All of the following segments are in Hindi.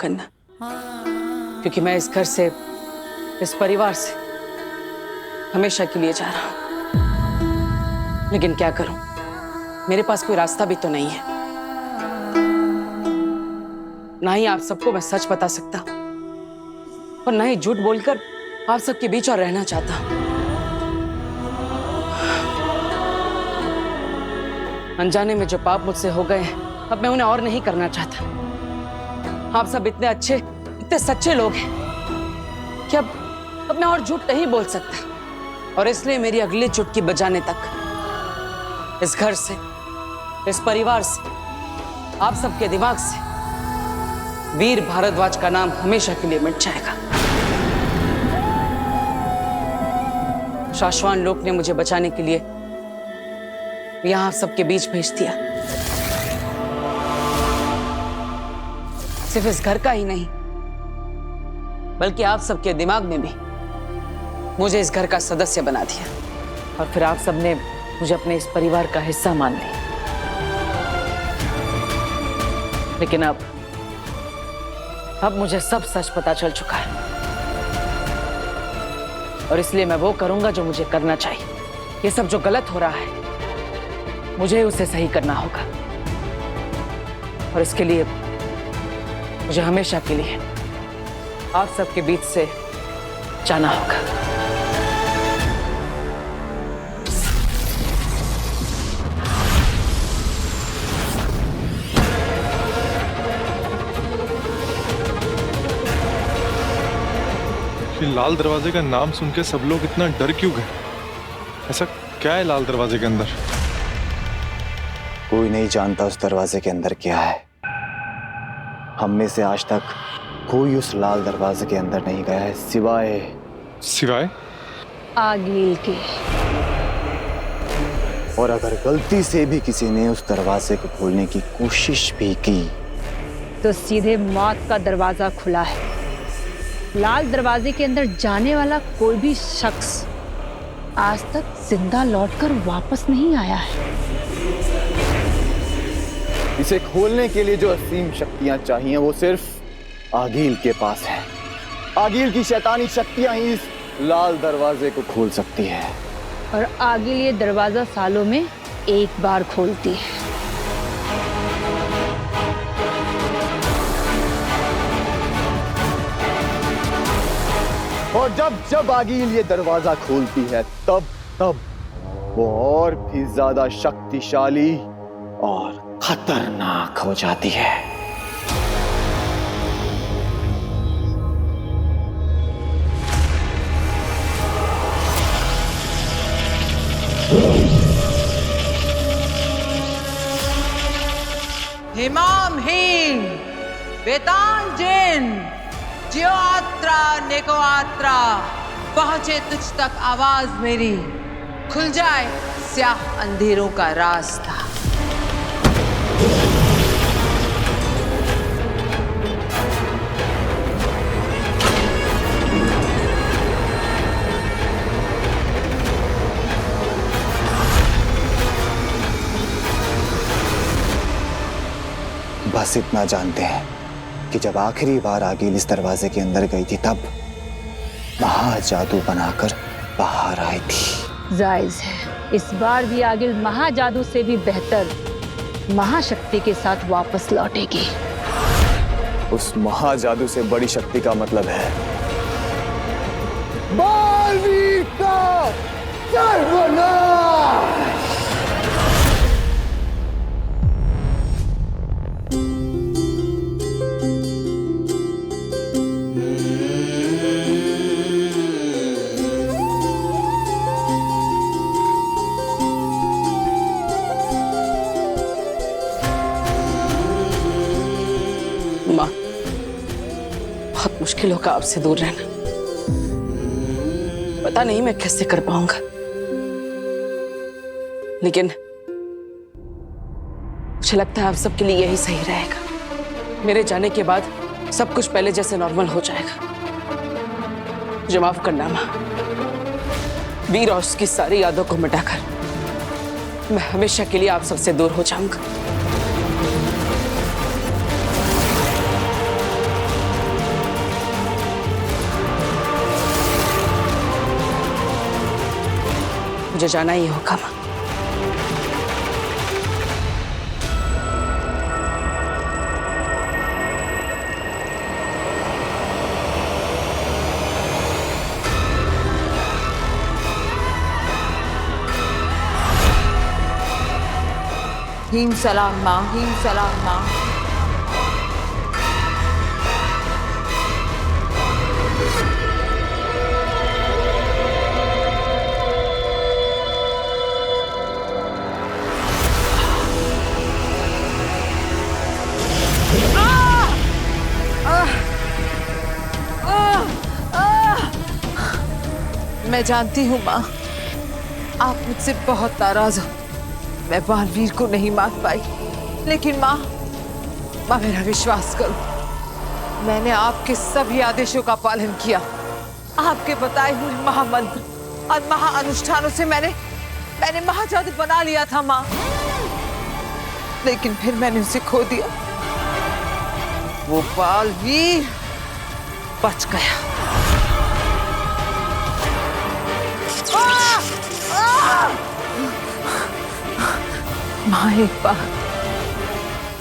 करना, क्योंकि मैं इस घर से, इस परिवार से हमेशा के लिए जा रहा हूं। लेकिन क्या करूं, मेरे पास कोई रास्ता भी तो नहीं है। ना ही आप सबको मैं सच बता सकता और ना ही झूठ बोलकर आप सबके बीच और रहना चाहता हूं। अनजाने में जो पाप मुझसे हो गए हैं, अब मैं उन्हें और नहीं करना चाहता। आप सब इतने अच्छे, इतने सच्चे लोग हैं कि अब मैं और झूठ नहीं बोल सकता। और इसलिए मेरी अगली चुटकी बजाने तक इस घर से, इस परिवार से, आप सबके दिमाग से वीर भारद्वाज का नाम हमेशा के लिए मिट जाएगा। शाश्वान लोक ने मुझे बचाने के लिए यहां आप सबके बीच भेज दिया। सिर्फ इस घर का ही नहीं, बल्कि आप सबके दिमाग में भी मुझे इस घर का सदस्य बना दिया। और फिर आप सबने मुझे अपने इस परिवार का हिस्सा मान लिया। लेकिन अब मुझे सब सच पता चल चुका है, और इसलिए मैं वो करूंगा जो मुझे करना चाहिए। ये सब जो गलत हो रहा है, मुझे उसे सही करना होगा। और इसके लिए मुझे हमेशा के लिए आप सबके बीच से जाना होगा। ये लाल दरवाजे का नाम सुन के सब लोग इतना डर क्यों गए? ऐसा क्या है लाल दरवाजे के अंदर? कोई नहीं जानता उस दरवाजे के अंदर क्या है। हम में से आज तक कोई उस लाल दरवाजे के अंदर नहीं गया है, सिवाय आगिल के। और अगर गलती से भी किसी ने उस दरवाजे को खोलने की कोशिश भी की तो सीधे मौत का दरवाजा खुला है। लाल दरवाजे के अंदर जाने वाला कोई भी शख्स आज तक जिंदा लौटकर वापस नहीं आया है। इसे खोलने के लिए जो असीम शक्तियां चाहिए वो सिर्फ आगिल के पास है। आगिल की शैतानी शक्तियां ही इस लाल दरवाजे को खोल सकती है। और आगिल ये दरवाजा सालों में एक बार खोलती है। और जब आगिल ये दरवाजा खोलती है तब वो और भी ज्यादा शक्तिशाली और खतरनाक हो जाती है। हिमाम हीन वेतान जिन जियोत्रा नेकोआत्रा, पहुंचे तुझ तक आवाज मेरी, खुल जाए स्याह अंधेरों का रास्ता। बस इतना जानते हैं कि जब आखिरी बार आगिल इस दरवाजे के अंदर गई थी तब महाजादू बनाकर बाहर आई थी। जायज है, इस बार भी आगिल महाजादू से भी बेहतर महाशक्ति के साथ वापस लौटेगी। उस महाजादू से बड़ी शक्ति का मतलब है बालवीर का सर्वनाश। माँ, बहुत मुश्किल होगा आपसे दूर रहना। पता नहीं मैं कैसे कर पाऊंगा, लेकिन मुझे लगता है आप सबके लिए यही सही रहेगा। मेरे जाने के बाद सब कुछ पहले जैसे नॉर्मल हो जाएगा। मुझे माफ करना माँ। वीर और उसकी सारी यादों को मिटाकर मैं हमेशा के लिए आप सबसे दूर हो जाऊंगा। मुझे जाना ही होगा माँ। हीम सलाम माँ, हीम सलाम माँ। मैं जानती हूँ माँ, आप मुझसे बहुत नाराज हो। मैं बालवीर को नहीं मार पाई, लेकिन माँ मेरा विश्वास करो, मैंने आपके सभी आदेशों का पालन किया। आपके बताए हुए महामंत्र और महाअनुष्ठानों से मैंने महाजादू बना लिया था माँ, लेकिन फिर मैंने उसे खो दिया। वो बालवीर बच गया। माँ एक बार,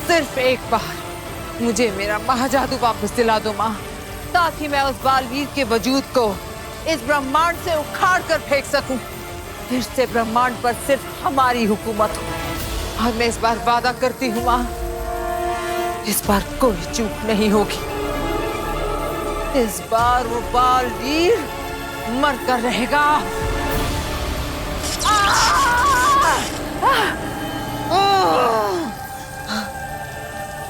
सिर्फ एक बार मुझे मेरा महाजादू वापस दिला दो माँ, ताकि मैं उस बालवीर के वजूद को इस ब्रह्मांड से उखाड़ कर फेंक सकूं। फिर से ब्रह्मांड पर सिर्फ हमारी हुकूमत हो। और मैं इस बार वादा करती हूँ माँ, इस बार कोई चूक नहीं होगी। इस बार वो बालवीर मर कर रहेगा।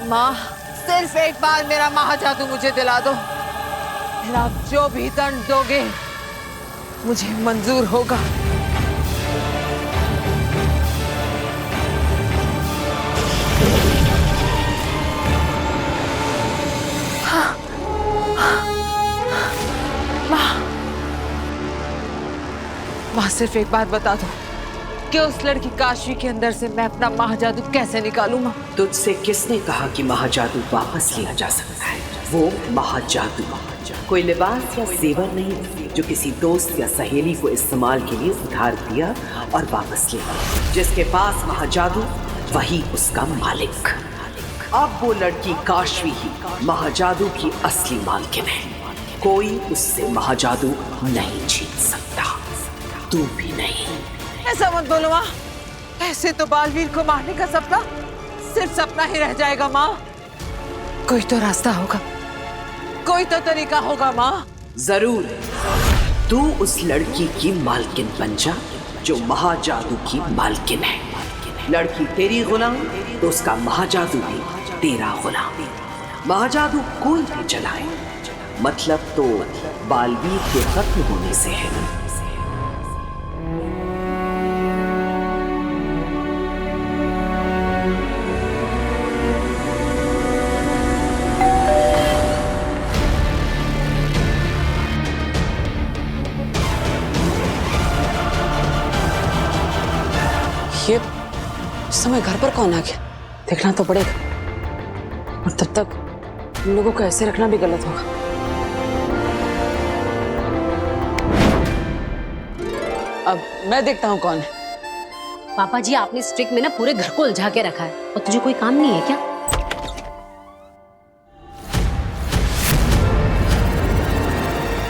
माँ सिर्फ एक बार मेरा महाजादू मुझे दिला दो, फिर आप जो भी दंड दोगे मुझे मंजूर होगा। माँ सिर्फ एक बात बता दो कि उस लड़की काशवी के अंदर से मैं अपना महाजादू कैसे निकालूं माँ? तुझसे किसने कहा कि महाजादू वापस लिया जा सकता है? वो महाजादू कोई लिबास या जेवर नहीं जो किसी दोस्त या सहेली को इस्तेमाल के लिए उधार दिया और वापस लिया। जिसके पास महाजादू वही उसका मालिक। अब वो लड़की काशवी ही महाजादू की असली मालकिन है। कोई उससे महाजादू नहीं छीन सकता, तू भी नहीं। ऐसा मत बोलो माँ, ऐसे तो बालवीर को मारने का सपना सिर्फ सपना ही रह जाएगा माँ। कोई तो रास्ता होगा, कोई तो तरीका होगा माँ। जरूर, तू उस लड़की की मालकिन बन जा जो महाजादू की मालकिन है। लड़की तेरी गुलाम तो उसका महाजादू भी तेरा गुलाम। महाजादू कोई भी चलाए, मतलब तो बालवीर के खत्म होने से है। ये समय घर पर कौन आ गया? देखना तो पड़ेगा, और तब तक उन लोगों को ऐसे रखना भी गलत होगा। अब मैं देखता हूँ कौन है। पापा जी, आपने इस ट्रिक में ना पूरे घर को उलझा के रखा है, और तुझे कोई काम नहीं है क्या?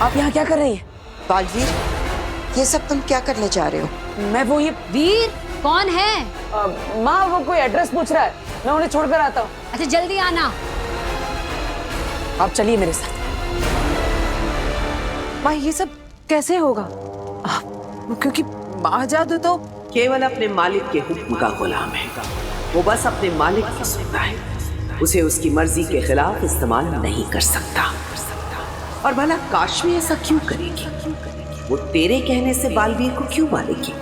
आप यहाँ क्या कर रही हैं? बालवीर, ये सब तुम क्या करने जा रहे हो? मैं वो ये वीर कौन है? माँ वो कोई एड्रेस पूछ रहा है, मैं उन्हें छोड़कर आता हूँ। अच्छा जल्दी आना। आप चलिए मेरे साथ। माँ ये सब कैसे होगा? क्योंकि महाजादू तो केवल अपने मालिक के हुक्म का गुलाम है। वो बस अपने मालिक की सुनता है, उसे उसकी मर्जी के खिलाफ इस्तेमाल नहीं कर सकता। और भला काशवी ऐसा क्यों करेगी? वो तेरे कहने से बालवीर को क्यों मारेगी?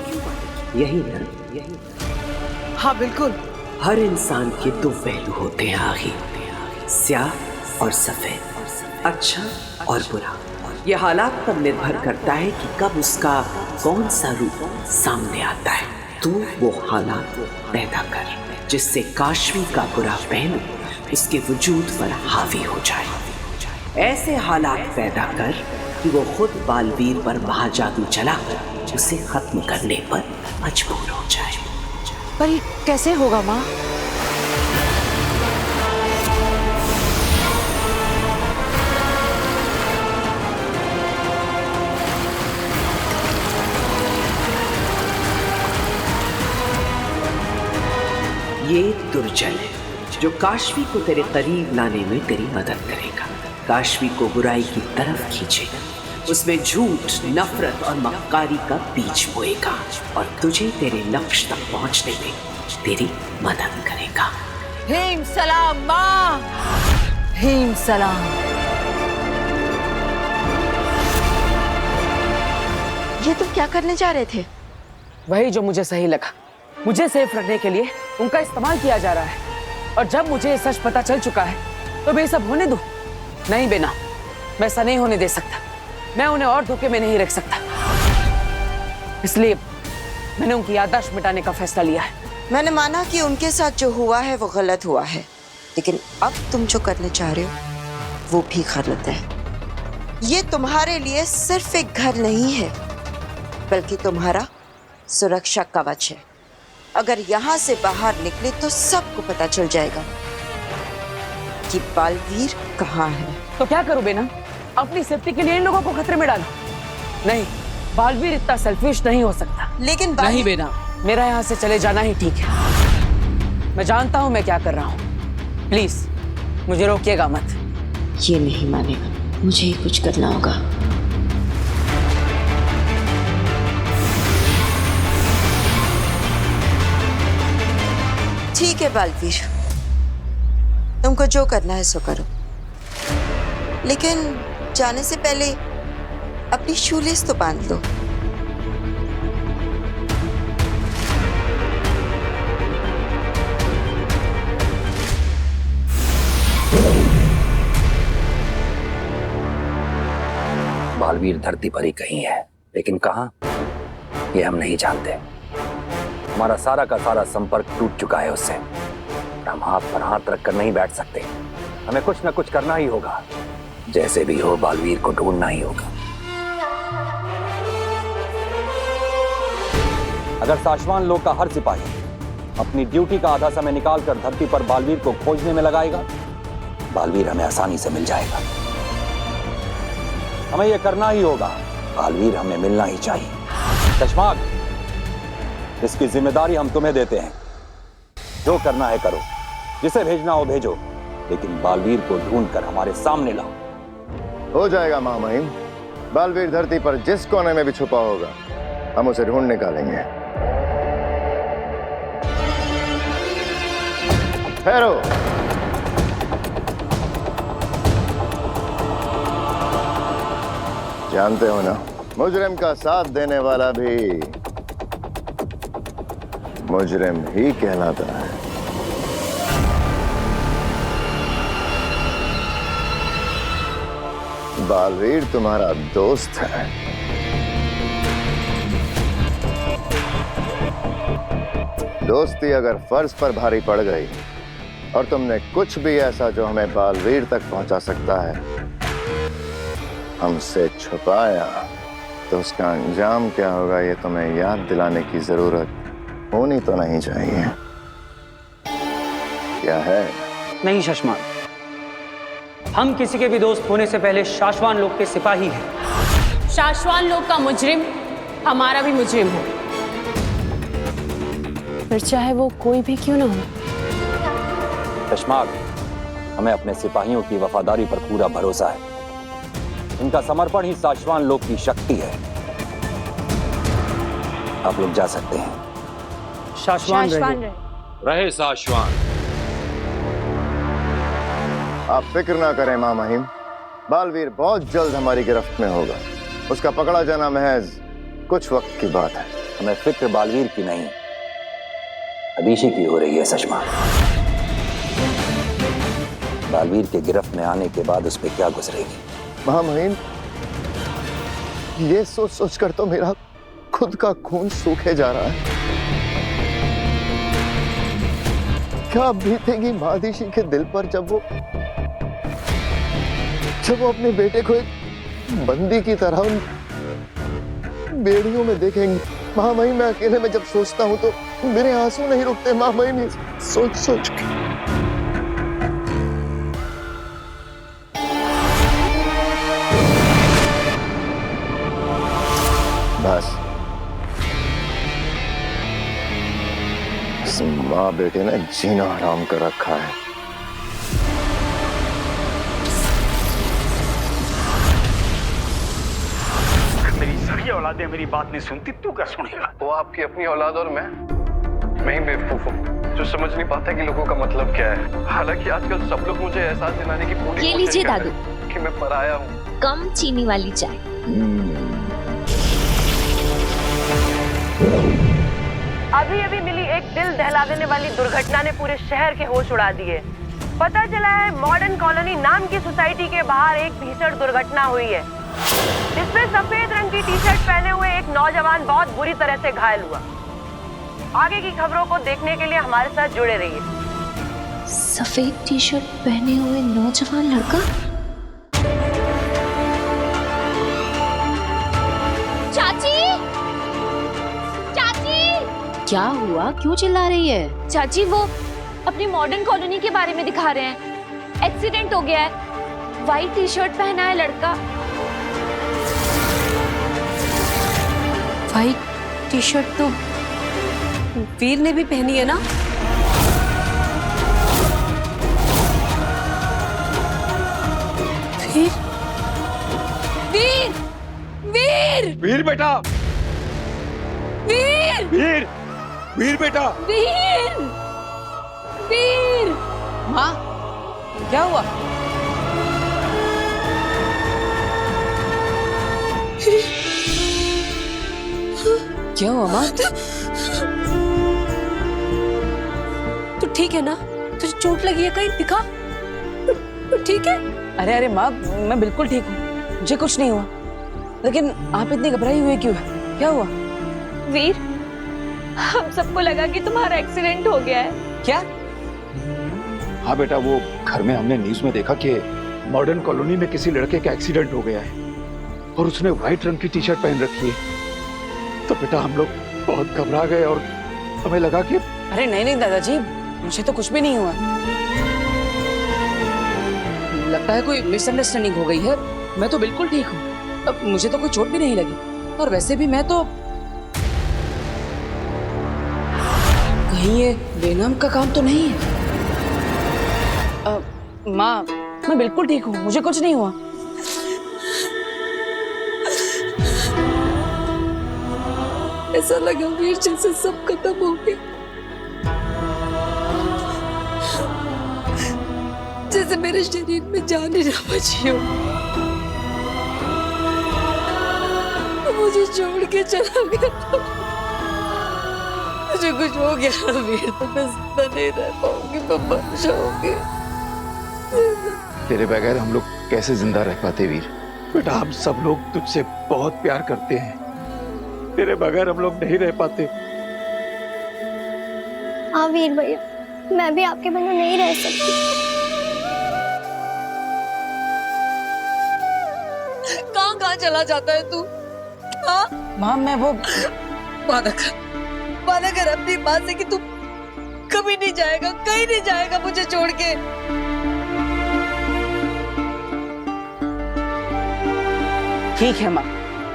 यही ना? हाँ बिल्कुल। हर इंसान के दो पहलू होते हैं आखिर, स्याह और सफेद, अच्छा और बुरा। यह हालात पर निर्भर करता है कि कब उसका कौन सा रूप सामने आता है। तू वो हालात पैदा कर जिससे काशवी का बुरा पहलू उसके वजूद पर हावी हो जाए। ऐसे हालात पैदा कर कि वो खुद बालवीर पर महाजादू चलाकर उसे खत्म करने पर मजबूर हो जाए। पर ये कैसे होगा माँ? ये दुर्जन है जो काशवी को तेरे करीब लाने में तेरी मदद करेगा, काशवी को बुराई की तरफ खींचेगा, उसमें झूठ, नफरत और मक्कारी का बीज बोएगा और तुझे तेरे लक्ष्य तक पहुंचने में तेरी मदद करेगा। हेम सलाम माँ, हेम सलाम। ये तुम क्या करने जा रहे थे? वही जो मुझे सही लगा। मुझे सेफ रखने के लिए उनका इस्तेमाल किया जा रहा है, और जब मुझे ये सच पता चल चुका है तो मैं ये सब होने दूं? नहीं बेना, मैं ऐसा नहीं होने दे सकता। मैं उन्हें और धोखे में नहीं रख सकता, इसलिए मैंने उनकी याददाश्त मिटाने का फैसला लिया है। मैंने माना कि उनके साथ जो हुआ है वो गलत हुआ है, लेकिन अब तुम जो करने चाह रहे हो वो भी गलत है। ये तुम्हारे लिए सिर्फ एक घर नहीं है, बल्कि तुम्हारा सुरक्षा कवच है। अगर यहाँ से बाहर निकले तो सबको पता चल जाएगा कि बालवीर कहाँ है। तो क्या करूं बेना? अपनी सेफ्टी के लिए इन लोगों को खतरे में डालो? नहीं, बालवीर इतना सेल्फिश नहीं हो सकता। लेकिन नहीं बेना, मेरा यहाँ से चले जाना ही ठीक है। मैं जानता हूँ मैं क्या कर रहा हूँ। प्लीज मुझे रोकिएगा मत। ये नहीं मानेगा, मुझे ही कुछ करना होगा। ठीक है बालवीर, तुमको जो करना है सो करो, लेकिन जाने से पहले अपनी शूलेस तो बांध लो। बालवीर धरती पर ही कहीं है, लेकिन कहां ये हम नहीं जानते। हमारा सारा का सारा संपर्क टूट चुका है उससे। हम हाथ पर हाथ रखकर नहीं बैठ सकते, हमें कुछ न कुछ करना ही होगा। जैसे भी हो बालवीर को ढूंढना ही होगा। अगर साशवान लोक का हर सिपाही अपनी ड्यूटी का आधा समय निकालकर धरती पर बालवीर को खोजने में लगाएगा, बालवीर हमें आसानी से मिल जाएगा। हमें यह करना ही होगा, बालवीर हमें मिलना ही चाहिए। चश्माक, इसकी जिम्मेदारी हम तुम्हें देते हैं। जो करना है करो, जिसे भेजना हो भेजो, लेकिन बालवीर को ढूंढकर हमारे सामने लाओ। हो जाएगा महामहिम। बालवीर धरती पर जिस कोने में भी छुपा होगा, हम उसे ढूंढ निकालेंगे। ठहरो। जानते हो ना, मुजरिम का साथ देने वाला भी मुजरिम ही कहलाता है। बालवीर तुम्हारा दोस्त है। दोस्ती अगर फर्ज पर भारी पड़ गई और तुमने कुछ भी ऐसा जो हमें बालवीर तक पहुंचा सकता है हमसे छुपाया, तो उसका अंजाम क्या होगा ये तुम्हें याद दिलाने की जरूरत होनी तो नहीं चाहिए। क्या है? नहीं शशमान, हम किसी के भी दोस्त होने से पहले शाश्वान लोक के सिपाही हैं। शाश्वान लोक का मुजरिम हमारा भी मुजरिम हो, फिर चाहे वो कोई भी क्यों ना हो। चश्माक, हमें अपने सिपाहियों की वफादारी पर पूरा भरोसा है। इनका समर्पण ही शाश्वान लोक की शक्ति है। आप लोग जा सकते हैं। शाश्वान रहे शाश्वान। आप फिक्र ना करें महामहिम, बालवीर बहुत जल्द हमारी गिरफ्त में होगा। उसका पकड़ा जाना महज कुछ वक्त की बात है। हमें फिक्र बालवीर की नहीं, अदीशी की हो रही है सशमा। बालवीर के गिरफ्त में आने के बाद उस पर क्या गुजरेगी? महामहिम, ये सोच सोचकर तो मेरा खुद का खून सूखे जा रहा है। क्या बीतेगी महादीशी के दिल पर जब वो अपने बेटे को एक बंदी की तरह उन बेड़ियों में देखेंगे। महामहिम, मैं अकेले में जब सोचता हूँ तो मेरे आंसू नहीं रुकते। महामहिम, सोच सोच के। बस इस माँ बेटे ने जीना हराम कर रखा है। मेरी सारी औलादें मेरी बात नहीं सुनती, तू क्या सुनेगा? वो आपकी अपनी औलाद और मैं ही बेवकूफ हूँ जो समझ नहीं पाता कि लोगों का मतलब क्या है। हालांकि आजकल सब लोग मुझे एहसास दिलाने की पूरी ये लीजिए दादू, कि मैं पराया हूँ। कम चीनी वाली चाय। अभी अभी मिली एक दिल दहला देने वाली दुर्घटना ने पूरे शहर के होश उड़ा दिए। पता चला है मॉडर्न कॉलोनी नाम की सोसाइटी के बाहर एक भीषण दुर्घटना हुई है। इसमें सफेद रंग की टी शर्ट पहने हुए एक नौजवान बहुत बुरी तरह से घायल हुआ। आगे की खबरों को देखने के लिए हमारे साथ जुड़े रहिए। सफेद टी शर्ट पहने हुए नौजवान लड़का? चाची, चाची! क्या हुआ, क्यों चिल्ला रही है? चाची, वो अपनी मॉडर्न कॉलोनी के बारे में दिखा रहे हैं। एक्सीडेंट हो गया है। व्हाइट टी शर्ट पहना है लड़का। व्हाइट टी शर्ट तो वीर ने भी पहनी है ना? वीर, वीर, वीर, वीर बेटा, वीर, वीर, वीर बेटा, वीर, वीर। माँ, क्या हुआ? क्या हुआ माँ? तू ठीक है ना? तुझे चोट लगी है कहीं? दिखा। तू ठीक है? अरे अरे माँ, मैं बिल्कुल ठीक हूँ, मुझे कुछ नहीं हुआ। लेकिन आप इतनी घबराई हुई क्यों है? क्या हुआ? वीर, हम सबको लगा कि तुम्हारा एक्सीडेंट हो गया है। क्या? हाँ बेटा, वो घर में हमने न्यूज में देखा कि मॉडर्न कॉलोनी में किसी लड़के का एक्सीडेंट हो गया है और उसने व्हाइट रंग की टी शर्ट पहन रखी है। तो बेटा हम लोग बहुत घबरा गए और हमें लगा कि अरे नहीं नहीं दादाजी, मुझे तो कुछ भी नहीं हुआ। लगता है कोई मिसअंडरस्टैंडिंग हो गई है। मैं तो बिल्कुल ठीक हूँ। अब मुझे तो कोई चोट भी नहीं लगी। और वैसे भी मैं तो कहीं ये बेनाम का काम तो नहीं है। माँ, मैं बिल्कुल ठीक हूँ, मुझे कुछ नहीं हुआ। ऐसा लगा वीर जैसे सब खत्म हो गया, जैसे मेरे शरीर में जान ही ना बची हो। मुझे छोड़ के चला गया। मुझे कुछ हो गया ना वीर, तो मैं जिंदा नहीं रह पाऊंगी, मैं मर जाऊंगी। तेरे बगैर हम लोग कैसे जिंदा रह पाते वीर? बेटा हम सब लोग तुझसे बहुत प्यार करते हैं, तेरे बगैर हम लोग नहीं रह पाते। हाँ वीर भैया, मैं भी आपके बिना नहीं रह सकती। कहाँ कहाँ चला जाता है तू? हाँ माँ, मैं वो वादा कर अपनी माँ से कि तू कभी नहीं जाएगा, कहीं नहीं जाएगा मुझे छोड़ के। ठीक है माँ,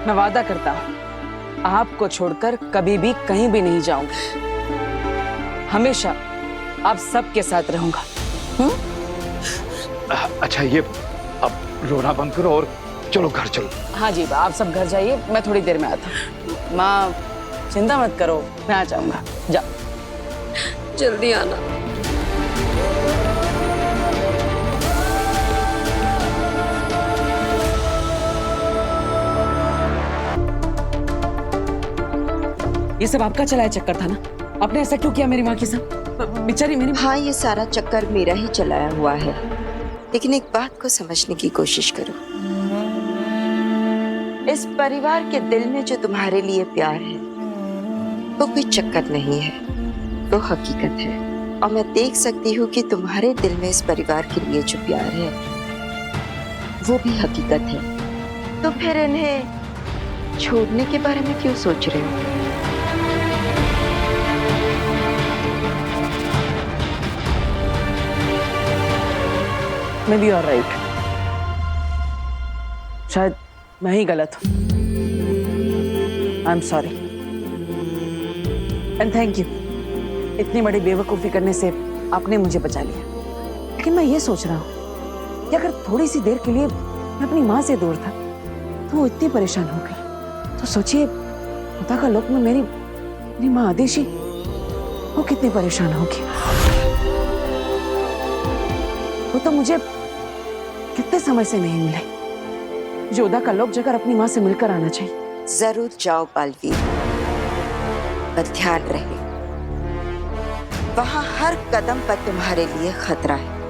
मैं वादा करता हूँ आपको छोड़कर कभी भी कहीं भी नहीं जाऊंगा। हमेशा आप सबके साथ रहूंगा। अच्छा ये अब रोना बंद करो और चलो घर चलो। हाँ जी, आप सब घर जाइए, मैं थोड़ी देर में आता हूँ। माँ चिंता मत करो, मैं आ जाऊंगा। जा, जल्दी आना। ये सब आपका चलाया चक्कर था ना? आपने ऐसा क्यों किया मेरी माँ के साथ? बेचारी मेरी। हाँ, ये सारा चक्कर मेरा ही चलाया हुआ है। लेकिन एक बात को समझने की कोशिश करो, इस परिवार के दिल में जो तुम्हारे लिए प्यार है वो कोई चक्कर नहीं है, वो हकीकत है। और मैं देख सकती हूँ कि तुम्हारे दिल में इस परिवार के लिए जो प्यार है वो भी हकीकत है। तो फिर इन्हें छोड़ने के बारे में क्यों सोच रहे हो? Maybe you are right. शायद मैं ही गलत हूं। I am sorry and thank you. इतनी बड़ी बेवकूफ़ी करने से आपने मुझे बचा लिया। लेकिन मैं ये सोच रहा हूँ कि अगर थोड़ी सी देर के लिए मैं अपनी माँ से दूर था तो वो इतनी परेशान हो गई, तो सोचिए खुदा का लोक में मेरी माँ आदेशी वो कितनी परेशान होगी। वो तो मुझे कितने समय से नहीं मिले। जोधा का लोक जाकर अपनी माँ से मिलकर आना चाहिए। जरूर जाओ बालवीर, पर ध्यान रहे वहां हर कदम पर तुम्हारे लिए खतरा है।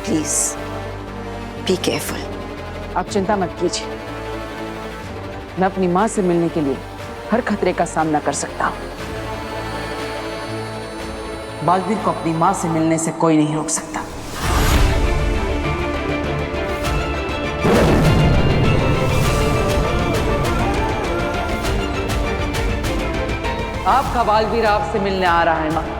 Please be careful. आप चिंता मत कीजिए, मैं अपनी माँ से मिलने के लिए हर खतरे का सामना कर सकता हूँ। बालवीर को अपनी माँ से मिलने से कोई नहीं रोक सकता। आपका बालवीर आपसे मिलने आ रहा है माँ।